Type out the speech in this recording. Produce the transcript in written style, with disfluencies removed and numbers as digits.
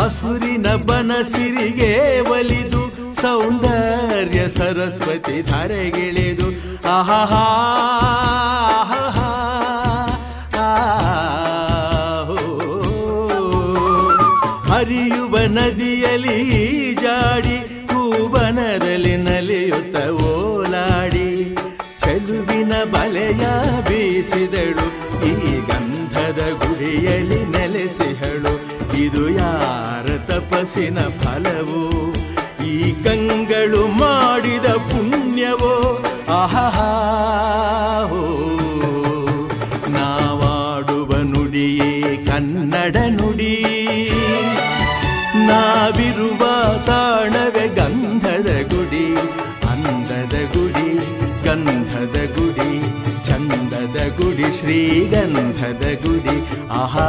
ಹಸುರಿನ ಬನಸಿರಿಗೆ ಒಲಿದು ಸೌಂದರ್ಯ ಸರಸ್ವತಿ ಧರೆಗಿಳಿದು ಆಹಾ ಹರಿಯುವ ನದಿಯಲ್ಲಿ ಜಾಡಿ ಹೂವನದಲ್ಲಿ ನಲಿಯುತ್ತ ಓಲಾಡಿ ಚೆಲುವಿನ ಬಲೆಯ ಬೀಸಿದಳು ಈ ಗಂಧದ ಗುಡಿಯಲ್ಲಿ ನೆಲೆಸಿಹಳು. ಇದು ಯಾರ ತಪಸ್ಸಿನ ಫಲವೋ, ಈ ಕಂಗಳು ಮಾಡಿದ ಪುಣ್ಯವೋ ಆಹಾ. ನಾವಾಡುವ ನುಡಿಯೇ ಕನ್ನಡ ನುಡಿ, ನಾವಿರುವ ತಾಣವೇ ಗಂಧದ ಗುಡಿ. ಅಂದದ ಗುಡಿ, ಗಂಧದ ಗುಡಿ, ಚಂದದ ಗುಡಿ, ಶ್ರೀಗಂಧದ ಗುಡಿ ಆಹಾ.